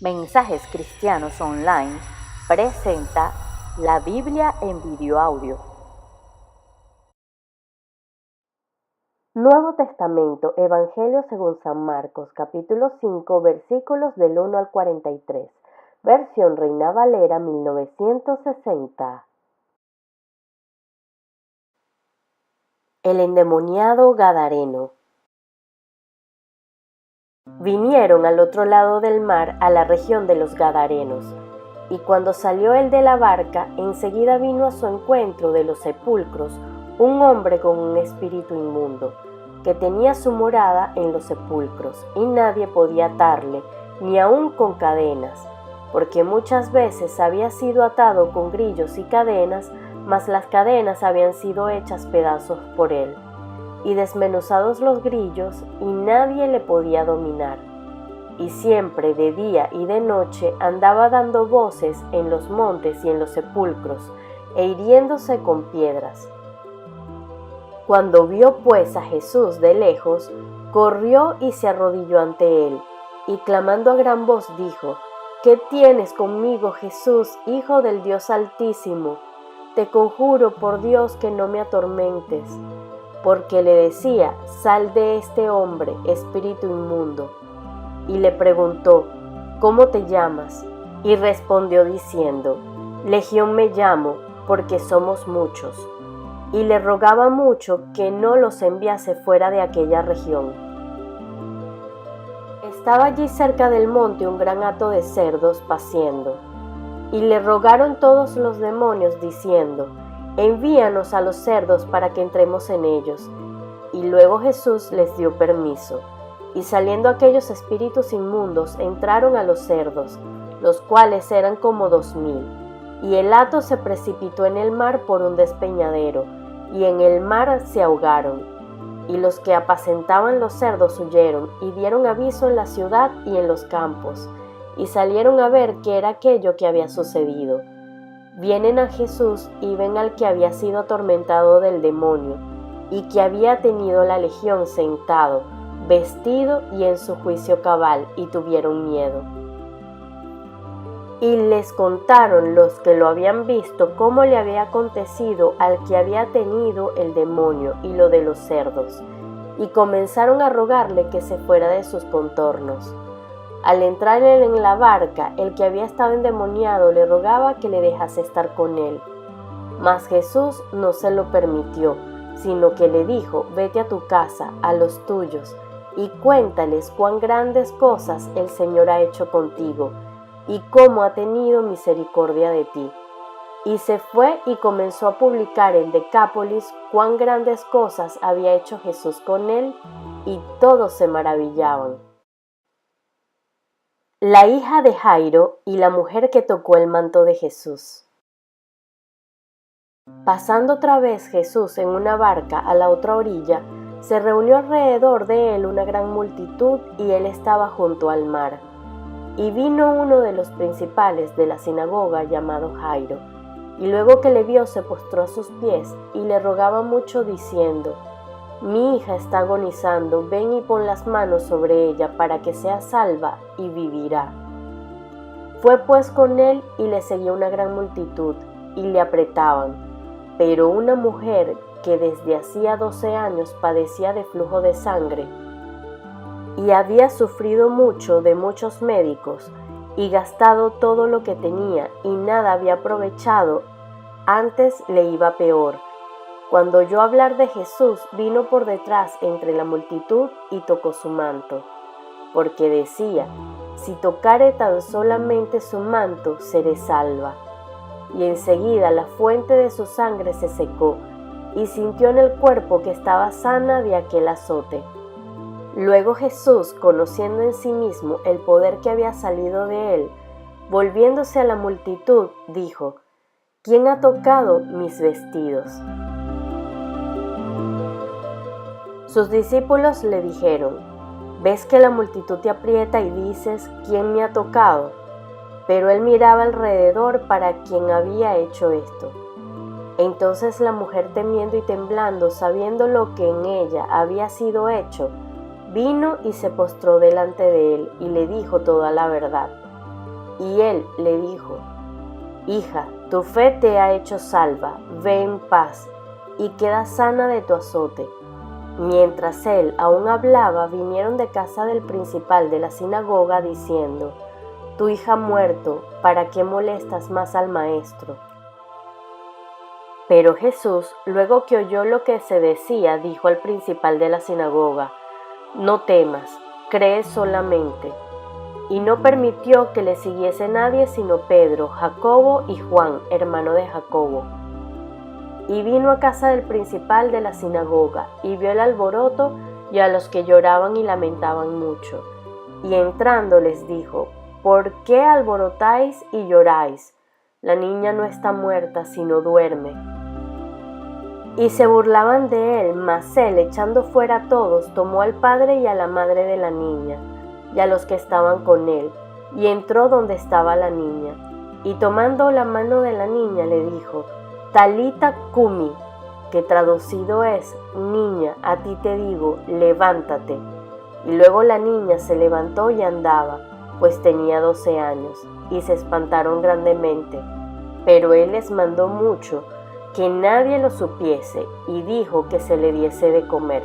Mensajes Cristianos Online presenta la Biblia en video audio. Nuevo Testamento, Evangelio según San Marcos, capítulo 5, versículos del 1 al 43, versión Reina Valera 1960. El endemoniado Gadareno. Vinieron al otro lado del mar, a la región de los Gadarenos, y cuando salió él de la barca, enseguida vino a su encuentro de los sepulcros un hombre con un espíritu inmundo, que tenía su morada en los sepulcros, y nadie podía atarle, ni aun con cadenas, porque muchas veces había sido atado con grillos y cadenas, mas las cadenas habían sido hechas pedazos por él, y desmenuzados los grillos, y nadie le podía dominar. Y siempre de día y de noche andaba dando voces en los montes y en los sepulcros, e hiriéndose con piedras. Cuando vio pues a Jesús de lejos, corrió y se arrodilló ante él, y clamando a gran voz dijo: ¿Qué tienes conmigo, Jesús, Hijo del Dios Altísimo? Te conjuro por Dios que no me atormentes. Porque le decía: sal de este hombre, espíritu inmundo. Y le preguntó: ¿cómo te llamas? Y respondió diciendo: Legión me llamo, porque somos muchos. Y le rogaba mucho que no los enviase fuera de aquella región. Estaba allí cerca del monte un gran hato de cerdos paciendo. Y le rogaron todos los demonios diciendo: envíanos a los cerdos para que entremos en ellos. Y luego Jesús les dio permiso. Y saliendo aquellos espíritus inmundos, entraron a los cerdos, los cuales eran como 2000. Y el hato se precipitó en el mar por un despeñadero, y en el mar se ahogaron. Y los que apacentaban los cerdos huyeron, y dieron aviso en la ciudad y en los campos, y salieron a ver qué era aquello que había sucedido. Vienen a Jesús y ven al que había sido atormentado del demonio y que había tenido la legión sentado, vestido y en su juicio cabal, y tuvieron miedo. Y les contaron los que lo habían visto cómo le había acontecido al que había tenido el demonio y lo de los cerdos, y comenzaron a rogarle que se fuera de sus contornos. Al entrar él en la barca, el que había estado endemoniado le rogaba que le dejase estar con él. Mas Jesús no se lo permitió, sino que le dijo: vete a tu casa, a los tuyos, y cuéntales cuán grandes cosas el Señor ha hecho contigo, y cómo ha tenido misericordia de ti. Y se fue y comenzó a publicar en Decápolis cuán grandes cosas había hecho Jesús con él, y todos se maravillaban. La hija de Jairo y la mujer que tocó el manto de Jesús. Pasando otra vez Jesús en una barca a la otra orilla, se reunió alrededor de él una gran multitud y él estaba junto al mar. Y vino uno de los principales de la sinagoga llamado Jairo, y luego que le vio se postró a sus pies y le rogaba mucho diciendo: mi hija está agonizando, ven y pon las manos sobre ella para que sea salva y vivirá. Fue pues con él y le seguía una gran multitud y le apretaban. Pero una mujer que desde hacía 12 años padecía de flujo de sangre y había sufrido mucho de muchos médicos y gastado todo lo que tenía y nada había aprovechado, antes le iba peor. Cuando oyó hablar de Jesús, vino por detrás entre la multitud y tocó su manto, porque decía: si tocare tan solamente su manto, seré salva. Y enseguida la fuente de su sangre se secó, y sintió en el cuerpo que estaba sana de aquel azote. Luego Jesús, conociendo en sí mismo el poder que había salido de él, volviéndose a la multitud, dijo: ¿quién ha tocado mis vestidos? Sus discípulos le dijeron: ¿ves que la multitud te aprieta y dices: ¿quién me ha tocado? Pero él miraba alrededor para quien había hecho esto. Entonces la mujer, temiendo y temblando, sabiendo lo que en ella había sido hecho, vino y se postró delante de él y le dijo toda la verdad. Y él le dijo: Hija, tu fe te ha hecho salva, ve en paz, y queda sana de tu azote. Mientras él aún hablaba, vinieron de casa del principal de la sinagoga diciendo: Tu hija ha muerto, ¿para qué molestas más al maestro? Pero Jesús, luego que oyó lo que se decía, dijo al principal de la sinagoga: No temas, cree solamente. Y no permitió que le siguiese nadie sino Pedro, Jacobo y Juan, hermano de Jacobo. Y vino a casa del principal de la sinagoga, y vio el alboroto y a los que lloraban y lamentaban mucho. Y entrando les dijo: ¿Por qué alborotáis y lloráis? La niña no está muerta, sino duerme. Y se burlaban de él, mas él, echando fuera a todos, tomó al padre y a la madre de la niña, y a los que estaban con él, y entró donde estaba la niña. Y tomando la mano de la niña le dijo: Talita cumi, que traducido es: Niña, a ti te digo, levántate. Y luego la niña se levantó y andaba, pues tenía 12 años, y se espantaron grandemente. Pero él les mandó mucho que nadie lo supiese, y dijo que se le diese de comer.